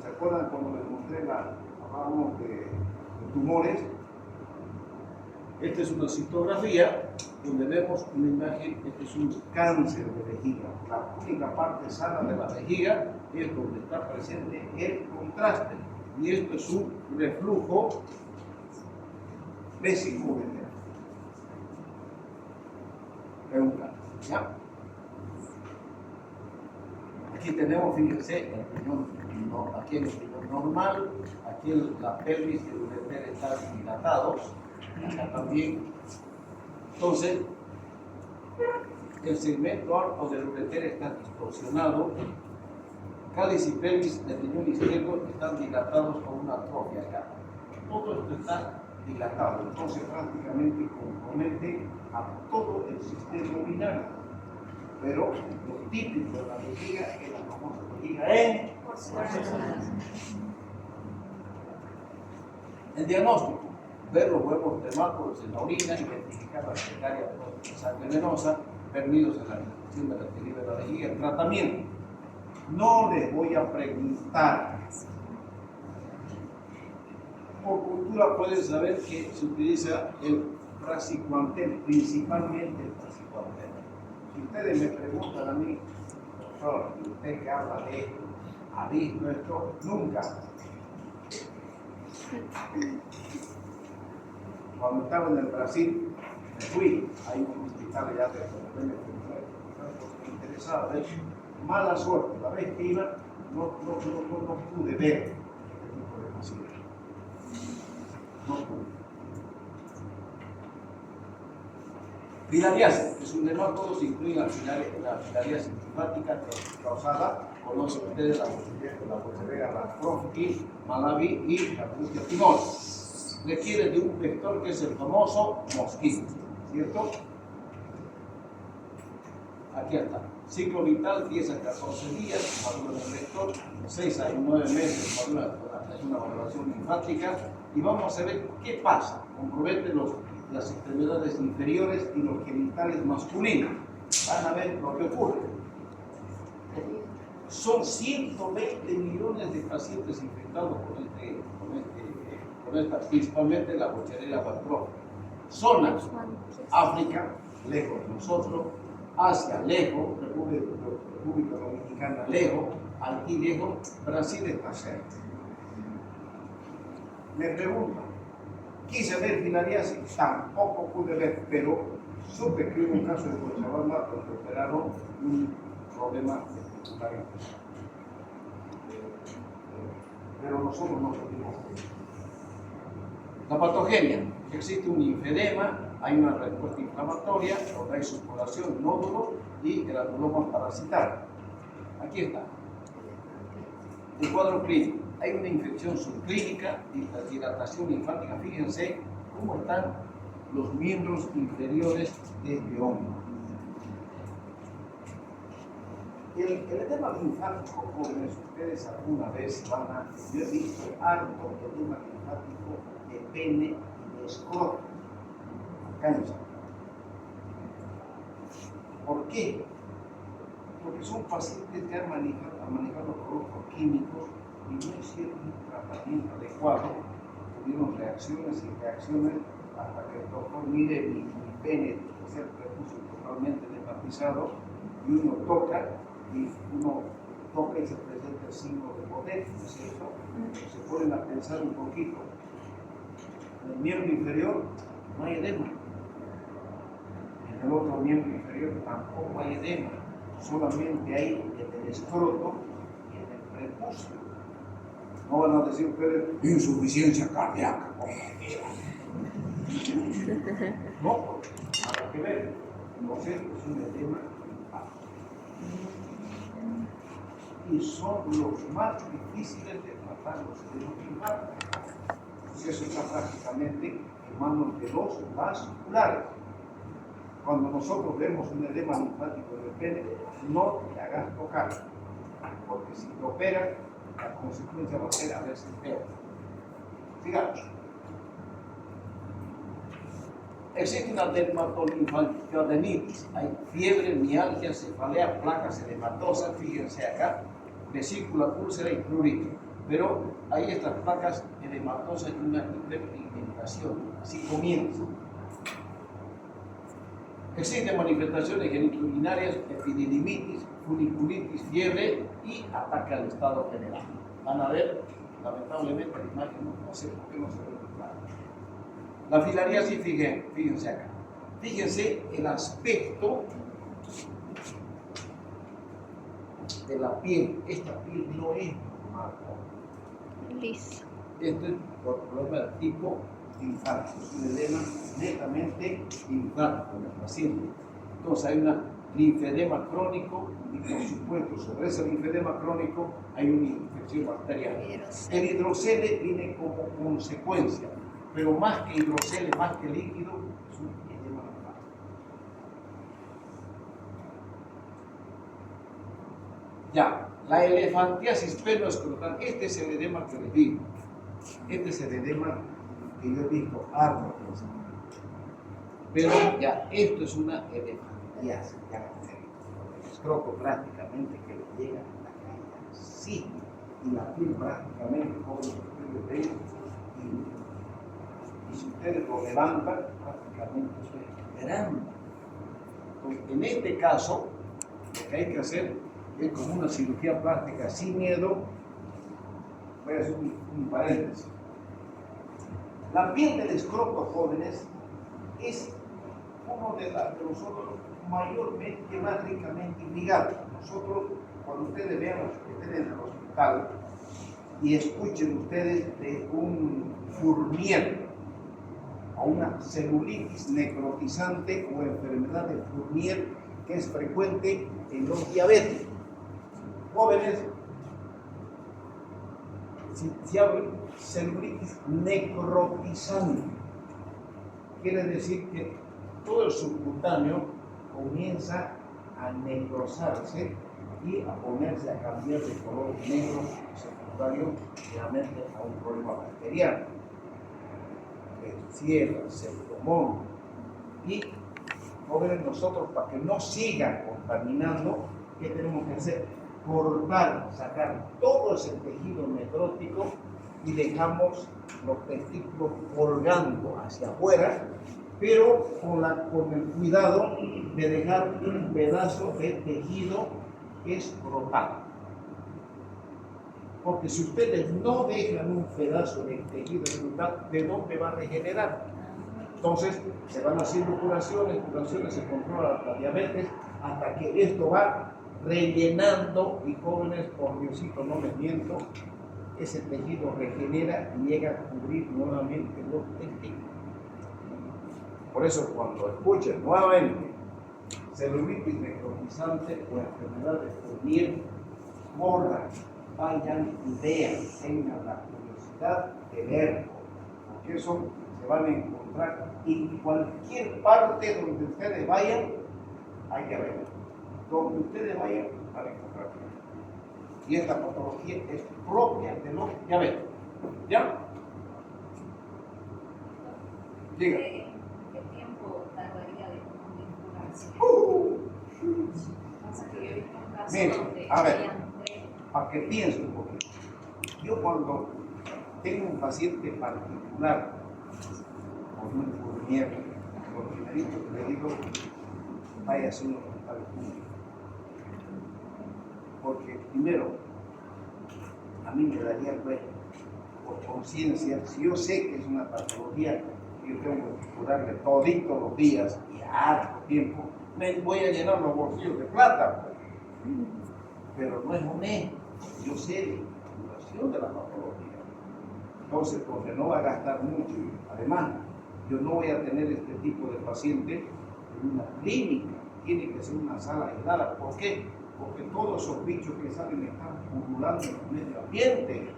¿se acuerdan cuando les mostré hablábamos de tumores? Esta es una citografía donde vemos una imagen. Este es un cáncer de vejiga. La única parte sana de la vejiga es donde está presente el contraste, y esto es un reflujo vesicoureteral. Es un cáncer, ¿ya? Aquí tenemos, fíjense, el riñón, aquí el riñón normal, aquí la pelvis y el ureter están dilatados, acá también. Entonces, el segmento alto del ureter está distorsionado, cáliz y pelvis del riñón izquierdo están dilatados con una atrofia acá. Todo esto está dilatado, entonces prácticamente compromete a todo el sistema urinario. Pero lo típico de la vejiga es la famosa vejiga en porcelana. El diagnóstico: ver los huevos dermáticos en la orina, identificar la secretaria de sangre venosa, perdidos en la restricción de la equilibrio de la vejiga. El tratamiento: no les voy a preguntar. Por cultura pueden saber que se utiliza el praziquantel, principalmente el praziquantel. Si ustedes me preguntan a mí, doctor, usted que habla de esto, ¿ha visto esto? Nunca. Cuando estaba en el Brasil, me fui, hay un hospital allá de me interesaba, ¿ves? Mala suerte, la vez que iba, no pude ver este tipo de pacientes. No pude. Filariasis es un dermatodo, se incluye la filariasis linfática causada, conocen ustedes la Bacteria lactobacillus malawi y la Klebsiella pyogenes. Requiere de un vector que es el famoso mosquito, ¿cierto? Aquí está. Ciclo vital 10 a 14 días, madura del vector, 6 a 9 meses, madura es una valoración linfática, y vamos a ver qué pasa. Compromete las extremidades inferiores y los genitales masculinos. Van a ver lo que ocurre. Son 120 millones de pacientes infectados con esta, principalmente la Bacteria lactobacillus. Zonas: África, lejos de nosotros; Asia, lejos; República Dominicana, lejos; aquí lejos; Brasil está cerca. Me preguntan, quise ver filariasis, tampoco pude ver, pero supe que hubo un caso de Cochabamba donde operaron un problema de pero nosotros no pudimos ver. La patogenia: existe un linfedema, hay una respuesta inflamatoria, donde hay supuración, nódulo y granuloma parasitario. Aquí está. El cuadro clínico: hay una infección subclínica y la dilatación linfática. Fíjense cómo están los miembros inferiores de este hombro. El edema linfático, jóvenes, ustedes alguna vez yo he visto harto edema linfático de pene y de escroto. Acá en San. ¿Por qué? Porque son pacientes que han manejado productos químicos y no hicieron un tratamiento adecuado, tuvieron reacciones y reacciones hasta que el doctor mire mi pene, que es el prepucio totalmente dermatizado, y uno toca y se presenta el signo de poder, ¿no es cierto? Se ponen a pensar un poquito. En el miembro inferior no hay edema. En el otro miembro inferior tampoco hay edema. Solamente hay en el escroto y en el prepucio. No van a decir ustedes insuficiencia cardíaca. No, porque nada que ver. Entonces es un edema linfático. Y son los más difíciles de tratar los edemas linfáticos. Eso está prácticamente en manos de los vasculares. Cuando nosotros vemos un edema linfático del pene, no te hagas tocar, porque si te operan, la consecuencia va a ser a veces peor. Sigamos. Existe una dermatolinfadenitis, hay fiebre, mialgia, cefalea, placas edematosas, fíjense acá, vesícula, úlcera y prurito. Pero hay estas placas edematosas y una hiperpigmentación, así comienza. Existen manifestaciones genitourinarias, epididimitis, funiculitis, fiebre y ataque al estado general. Van a ver, lamentablemente, la imagen no sé por qué no se ve muy claro. La filariasis, fíjense acá. Fíjense el aspecto de la piel. Esta piel no es normal. Listo. Esto es por problema del tipo linfático, es un edema netamente linfático en el paciente. Entonces hay un linfedema crónico y por supuesto sobre ese linfedema crónico hay una infección bacteriana. El hidrocele viene como consecuencia, pero más que hidrocele, más que líquido, es un edema linfático. Ya, la elefantiasis penoescrotal, este es el edema que les digo. Este es el edema que yo he visto harto. Pero ya, esto es una elefantiasis, ya el escroto prácticamente que le llega a la caída, sí, y la piel prácticamente, como ustedes ven, y si ustedes lo levantan, prácticamente eso es grande. Entonces, en este caso, lo que hay que hacer es como una cirugía plástica sin miedo. Voy a hacer un paréntesis. La piel del escroto, jóvenes, es uno de los órganos mayormente, más ricamente irrigados. Nosotros, cuando ustedes vean los que estén en el hospital y escuchen ustedes de un Fournier o una celulitis necrotizante o enfermedad de Fournier que es frecuente en los diabéticos. Jóvenes, si hablan celulitis necrotizante, quiere decir que todo el subcutáneo comienza a necrosarse y a ponerse a cambiar de color negro secundario realmente a un problema bacteriano. Cierra, pseudomonas. Y jóvenes, nosotros para que no sigan contaminando, ¿qué tenemos que hacer? Cortar, sacar todo ese tejido necrótico y dejamos los testículos colgando hacia afuera, pero con el cuidado de dejar un pedazo de tejido escrotal. Porque si ustedes no dejan un pedazo de tejido escrotal, ¿de dónde va a regenerar? Entonces se van haciendo curaciones, se controla la diabetes, hasta que esto va rellenando, y jóvenes, por Diosito no les miento, ese tejido regenera y llega a cubrir nuevamente los testículos. Por eso cuando escuchen nuevamente celulitis necrotizante o enfermedad de Fournier, corran, vayan y vean, tengan la curiosidad de verlo, porque eso se van a encontrar en cualquier parte donde ustedes vayan, hay que verlo. Donde ustedes vayan, para encontrar. Y esta patología es propia de los diabetes. ¿Ya? Diga. ¿Qué tiempo tardaría de curarse? Pasa que yo he visto un caso Mire, donde a ver, habían tres. para que piense un poquito. Yo cuando tengo un paciente particular con un enfermero, lo primerito que le digo, vaya a un hospital público. Porque primero, a mí me daría bueno, por conciencia, si yo sé que es una patología que yo tengo que curarle toditos los días y a harto tiempo, me voy a llenar los bolsillos de plata. Pero no es honesto. Yo sé la duración de la patología. Entonces, porque no va a gastar mucho. Además, yo no voy a tener este tipo de paciente en una clínica. Tiene que ser una sala aislada. ¿Por qué? Porque todos esos bichos que salen están pululando en el medio ambiente.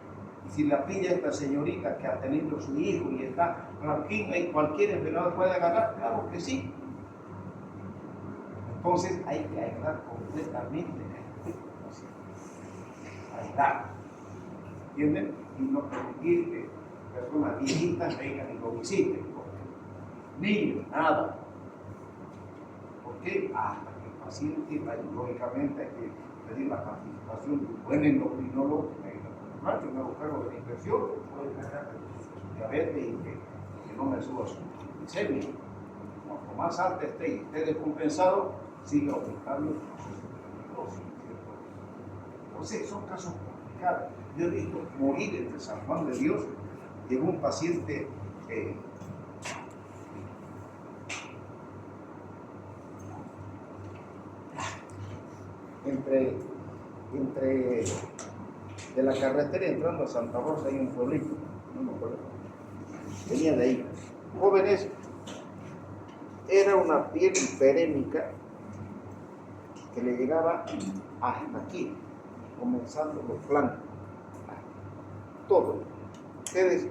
Y si la pilla esta señorita que ha tenido su hijo y está tranquila y cualquier enfermedad puede agarrar, claro que sí. Entonces hay que aislar completamente a este paciente. Aislar. ¿Entienden? Y no permitir que personas viejitas vengan y lo visiten. Niños, nada. ¿Por qué? Hasta que el paciente, lógicamente, hay que pedir la participación de un buen endocrinólogo que me haga cargo de la inversión, puede cargar su diabetes y que no me suba su glicemia. Cuanto más alta esté y esté descompensado, siga aumentando el proceso de glucosa. Entonces, son casos complicados. Yo he visto morir entre San Juan de Dios. Llegó un paciente entre de la carretera entrando a Santa Rosa hay un pueblito, no me acuerdo. Venía de ahí. Jóvenes, era una piel hiperémica que le llegaba hasta aquí, comenzando los flancos. Todo. Ustedes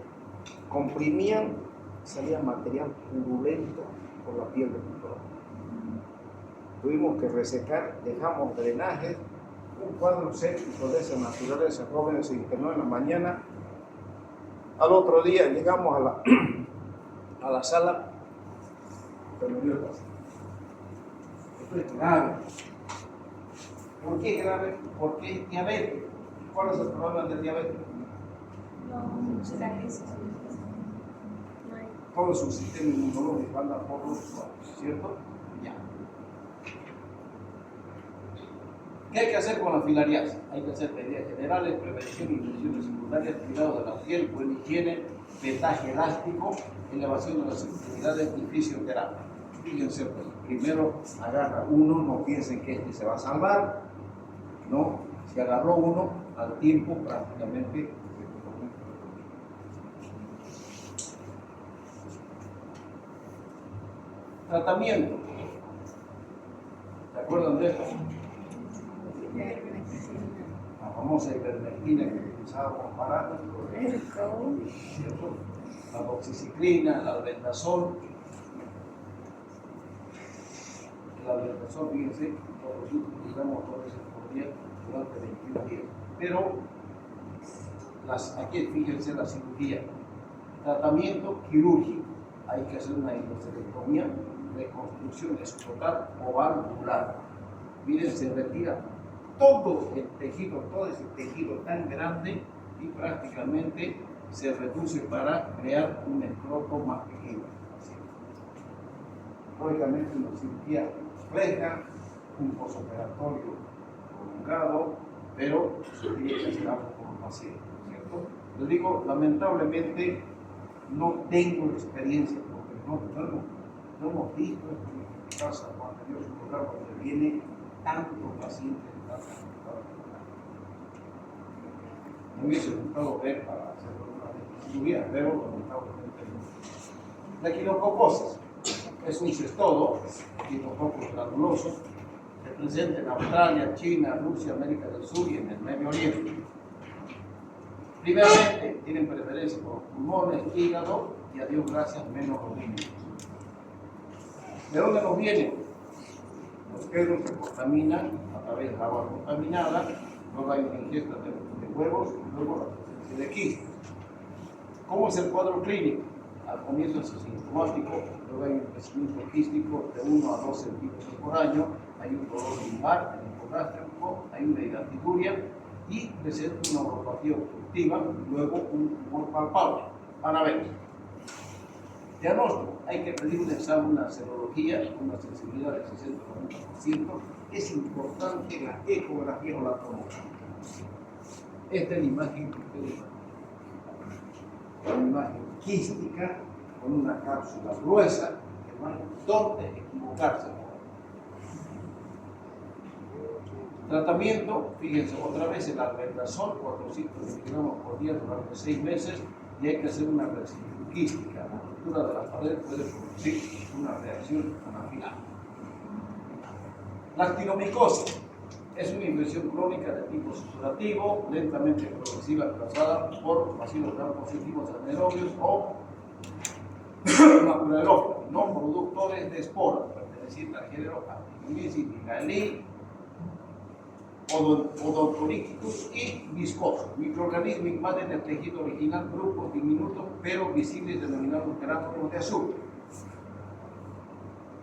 comprimían, salía material purulento por la piel del micrófono. Tuvimos que resecar, dejamos drenajes, un cuadro séptico de esa naturaleza. Jóvenes se internó en la mañana. Al otro día llegamos a la sala, se murió el paciente. Esto es grave. ¿Por qué grave? Porque es diabetes. ¿Cuál es el problema del diabetes? Todo su sistema inmunológico anda por los suaves, ¿cierto? Ya. ¿Qué hay que hacer con la filariasis? Hay que hacer medidas generales, prevención, infecciones secundarias, cuidado de la piel, buena higiene, vendaje elástico, elevación de las extremidades y fisioterapia. Fíjense, pues, primero agarra uno, no piensen que este se va a salvar, no, si agarró uno, al tiempo prácticamente tratamiento. ¿Se acuerdan de esto? La famosa ivermectina que utilizábamos para la doxiciclina, el albendazol. El albendazol, fíjense, todos utilizamos 2 veces por día durante 21 días. Pero aquí fíjense la cirugía. Tratamiento quirúrgico. Hay que hacer una hidrocelectomía, reconstrucción escrotal o valvular. Miren, se retira todo el tejido, todo ese tejido tan grande y prácticamente se reduce para crear un escroto más pequeño. Lógicamente una cirugía compleja, un postoperatorio prolongado, pero se tiene que hacer algo por el paciente, ¿cierto? Les digo, lamentablemente no tengo experiencia porque no hemos visto esto en casa Juan de Dios, un lugar donde viene tantos pacientes de tanta enfermedad. Me hubiese gustado ver para hacer una cirugía, pero lamentablemente no. La equinococosis es un cestodo, equinococos granuloso, que presente en Australia, China, Rusia, América del Sur y en el Medio Oriente. Primeramente, tienen preferencia por los pulmones, hígado y a Dios gracias, menos los riñones. ¿De dónde nos vienen? Los perros se contaminan a a través del agua contaminada, luego hay una ingesta de huevos y luego la presencia de quistes. ¿Cómo es el cuadro clínico? Al comienzo es asintomático, luego hay un crecimiento quístico de 1 a 2 centímetros por año, hay un dolor lumbar, hipogástrico, hay una hidatiduria y presenta una neuropatía obstructiva, luego un tumor palpable. Van a ver. Diagnóstico: hay que pedir un examen, una serología, una sensibilidad del 60-90%. Es importante la ecografía o la tomografía. Esta es la imagen que ustedes ven. Una imagen quística con una cápsula gruesa, hermano, ¿dónde equivocarse? Tratamiento: fíjense, otra vez el albendazol, 400 miligramos por día durante 6 meses, y hay que hacer una resección quística. La ruptura de la pared puede producir una reacción anafiláctica. La actinomicosis es una infección crónica de tipo susurativo, lentamente progresiva, causada por bacilos gram positivos anaerobios o macularelófilos, no productores de esporas, pertenecientes al género Actinomyces nigalii, Odontolictus y viscosos. Microorganismos invaden el tejido original, grupos diminutos pero visibles denominados granos de azúcar.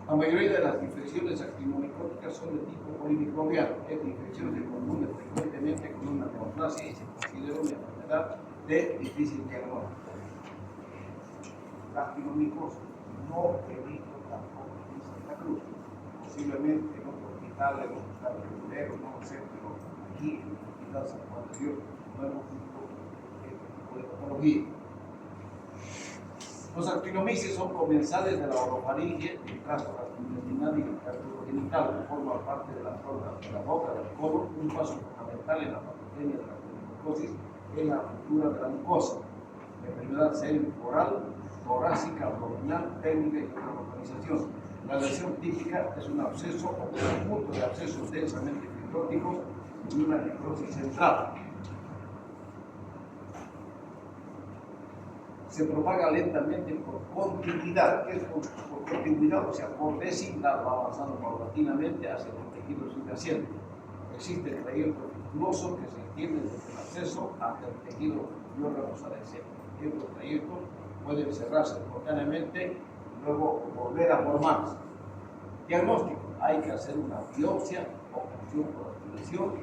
La mayoría de las infecciones actinomicóticas son de tipo polimicrobiano. Esta infección se confunde frecuentemente con una neoplasia y se considera una enfermedad de difícil diagnóstico. La actinomicosis no evita tampoco en Santa Cruz. Posiblemente en otros hospitales, en los hospitales reguleros, no lo sé, pero aquí en el hospital San Juan de Dios no hemos visto este tipo de patología. Los actinomyces son comensales de la orofaringe, el caso gastrointestinal y el gastrogenital, que forman parte de la flora de la boca, del colon. Un paso fundamental en la patogenia de la actinomicosis es la ruptura de la mucosa, la enfermedad cerebral, torácica, abdominal, técnica y otra localización. La lesión típica es un absceso o conjunto de abscesos densamente fibróticos y una necrosis central. Se propaga lentamente por continuidad. ¿Qué es por continuidad? O sea, por vecindad, va avanzando paulatinamente hacia los tejidos subyacentes. Existe el trayecto fistuloso que se extiende desde el acceso hasta el tejido y órganos adherentes. Estos trayectos pueden cerrarse espontáneamente y luego volver a formarse. Diagnóstico: hay que hacer una biopsia o punción por aspiración.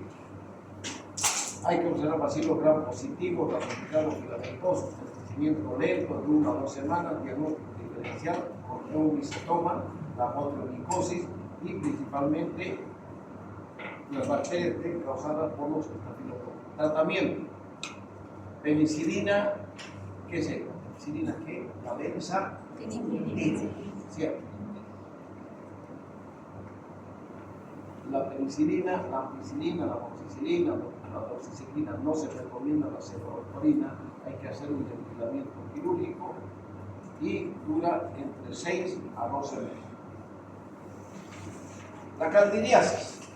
Hay que observar bacilos gram positivos, ramificados filamentosos, crecimiento lento de 1 a 2 semanas, diagnóstico diferencial con neumicetoma, la motrionicosis y principalmente las bacterias causadas por los estafilococcus. Tratamiento: penicilina, ¿qué es esto? Penicilina, ¿qué? La benzatina, ¿cierto? La penicilina, la ampicilina, la amoxicilina, la doxiciclina no se recomienda, la cefalosporina hay que hacer un ventilamiento quirúrgico y dura entre 6 a 12 meses. La candidiasis,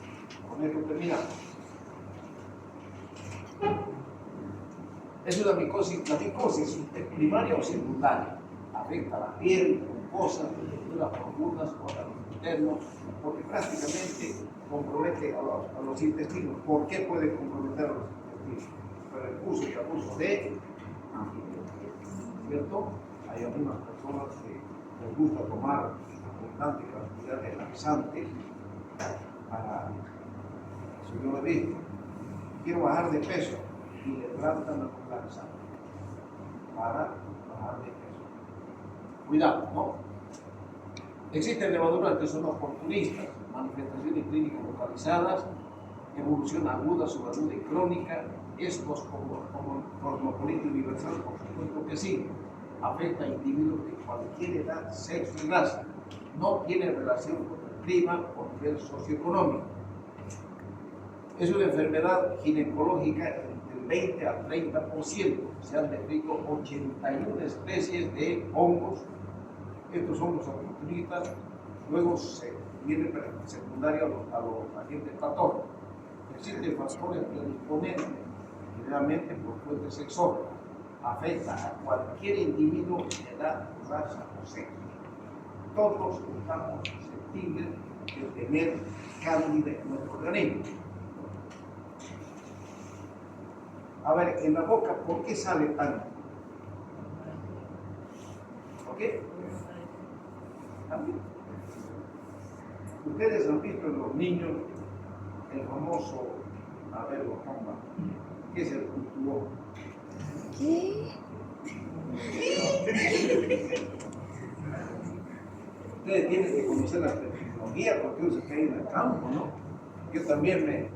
con esto terminamos. Es una micosis, la micosis es primaria o secundaria, afecta a la piel, mucosas, estructuras profundas, órganos internos, porque prácticamente compromete a los intestinos. ¿Por qué puede comprometer a los intestinos? Por el uso y abuso de antibióticos, ¿cierto? Hay algunas personas que les gusta tomar abundante cantidad de laxantes para, si yo lo he visto, quiero bajar de peso y le tratan con laxante para bajar de peso. Cuidado, ¿no? Existen levaduras que son oportunistas, manifestaciones clínicas localizadas, evolución aguda, subaguda y crónica. Estos como cosmopolita universal, por supuesto que sí, afecta a individuos de cualquier edad, sexo y raza. No tiene relación con el clima o nivel socioeconómico. Es una enfermedad ginecológica del 20 al 30%. Se han descrito 81 especies de hongos. Estos hongos oportunistas luego se vienen secundarios a los agentes patógenos. Existen factores predisponentes, generalmente por fuentes exógenas. Afecta a cualquier individuo de edad, raza o sexo. Todos estamos susceptibles de tener cándida en nuestro organismo. A ver, en la boca, ¿por qué sale tanto? ¿Por qué? Ustedes han visto en los niños el famoso, a ver, Bojamba, ¿qué es el tubo? ¿Qué? Ustedes tienen que conocer la tecnología porque uno se cae en el campo, ¿no? Yo también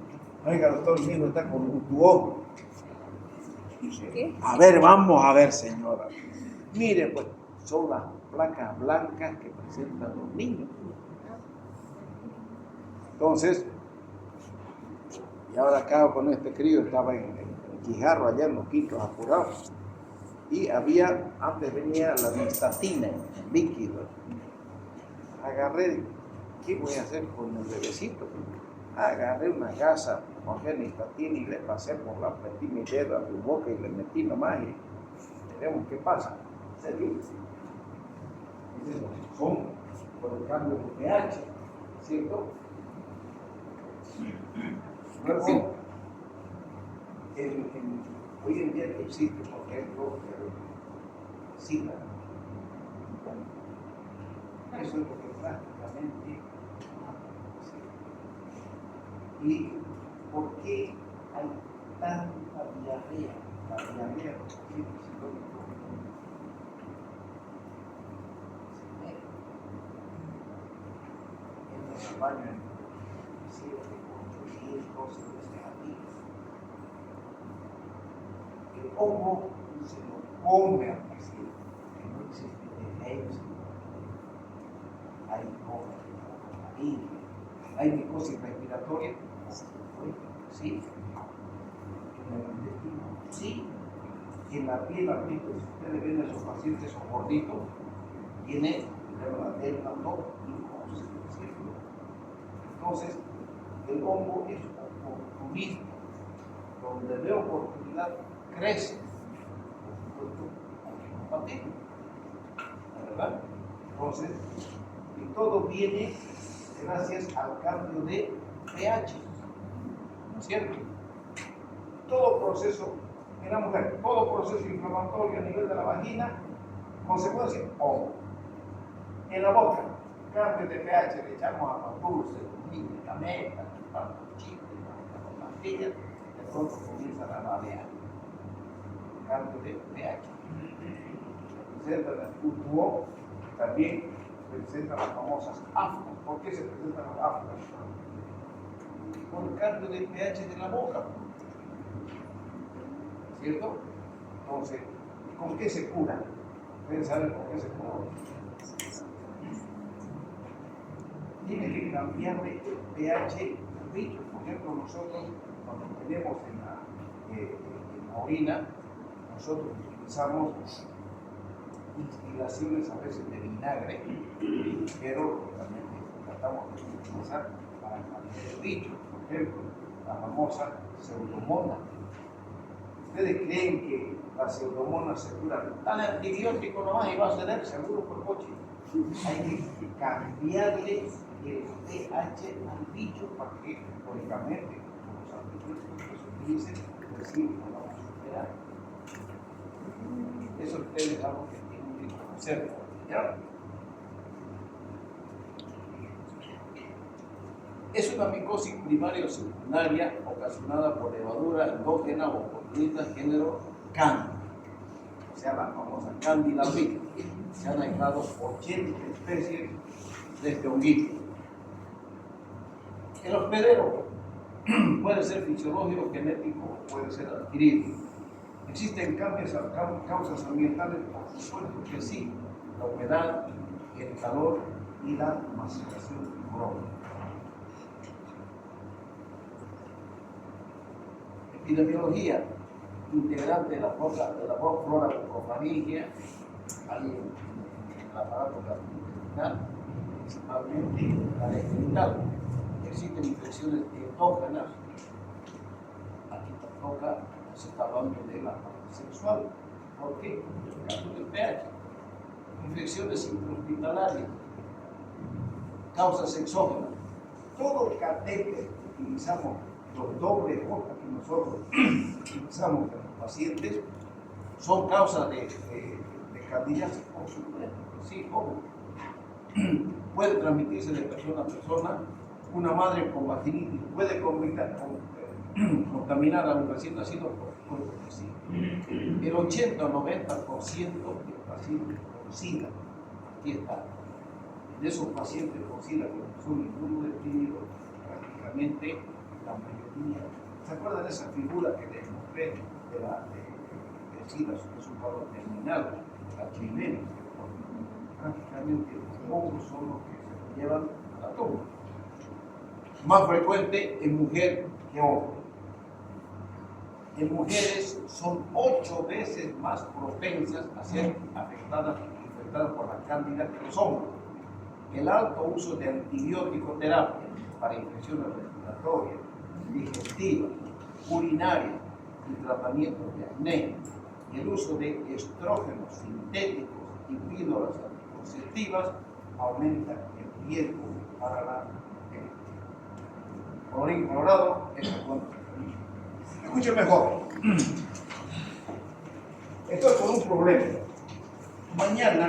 oiga, doctor, el niño está con un tubo. ¿Qué? A ver, vamos a ver, señora. Mire, pues, son las placas blancas que presentan los niños. Entonces, y ahora acabo con este crío, estaba en Quijarro, allá en los Quitos, apurados. Y antes venía la nistatina en líquido. Agarré, ¿qué voy a hacer con el bebecito? Agarré una gasa, cogí nistatina y le pasé por la, metí mi dedo a su boca y le metí nomás y veremos qué pasa. ¿Serio? Son por el cambio de pH, ¿cierto? Luego, hoy en día existe, por ejemplo, el SIDA. Eso es lo que prácticamente. ¿Y por qué hay tanta diarrea? La diarrea tiene psicológico. En los baños, el hongo se lo come al paciente, que no existe defensa. Hay cosas, hay micosis respiratoria, sí, en el intestino, sí, en la piel, si ustedes ven a esos pacientes, esos gorditos, tiene la dermatomicosis, ¿cierto? Entonces, el hongo es oportunismo, donde de oportunidad crece, por supuesto, compatible, ¿verdad? Entonces, y todo viene gracias al cambio de pH, ¿no es cierto? Todo proceso, en la mujer, todo proceso inflamatorio a nivel de la vagina, consecuencia, hongo. En la boca, cambio de pH, le echamos a los dulces, la meta, los chicles, las pastillas, de pronto comienzan a babear. Cambio de pH. Presentan el tubo, también presentan las famosas aftas. ¿Por qué se presentan las aftas? Por el cambio de pH de la boca. ¿Cierto? Entonces, ¿con qué se cura? Ustedes saben con qué se cura. Tiene que cambiarle el pH del bicho. Por ejemplo, nosotros cuando tenemos en la orina, nosotros utilizamos instilaciones a veces de vinagre, pero también tratamos de utilizar para cambiar el bicho. Por ejemplo, la famosa pseudomonas. ¿Ustedes creen que la pseudomonas se cura? Dale antibiótico nomás y va a ceder seguro por coche. Hay que cambiarle el pH al bicho para que, lógicamente, los antibióticos que se utilicen, pues sí, lo vamos a superar. Eso ustedes es algo que tienen que conocer. ¿Ya? Es una micosis primaria o secundaria ocasionada por levadura endógena o oportunista género Cándida, o sea, la famosa Cándida albicans. Se han aislado 80 especies de este honguito. El hospedero puede ser fisiológico, genético o puede ser adquirido. ¿Existen causas ambientales? Por supuesto que sí. La humedad, el calor y la maceración crónica. Epidemiología, integrante de la flora bucofaringia, hay en el aparato gastrointestinal, principalmente la genital. Existen infecciones endógenas. Aquí toca, se está hablando de la parte sexual. ¿Por qué? Por el cambio del pH. Infecciones intrahospitalarias, causas exógenas. todo el catéter que utilizamos, los dobles J que nosotros utilizamos en los pacientes, son causas de candidiasis, por supuesto, sí, obvio. Puede transmitirse de persona a persona. Una madre con vaginitis puede contaminar a un recién nacido, por supuesto que sí. El 80 o 90% de pacientes con SIDA, aquí está. De esos pacientes con SIDA que son inmunodeprimidos, prácticamente la mayoría. ¿Se acuerdan de esa figura que les mostré de SIDA, que es un cuadro terminal, la chilena? Prácticamente los pocos son los que se lo llevan a la tumba. Más frecuente en mujer que hombre. En mujeres son 8 veces más propensas a ser afectadas por la cándida que los hombres. El alto uso de antibiótico-terapia para infecciones respiratorias, digestivas, urinarias y tratamientos de acné, y el uso de estrógenos sintéticos y píldoras anticonceptivas aumenta el riesgo para la colorín colorado, es el cuento. Escuchen mejor. Estoy con un problema. Mañana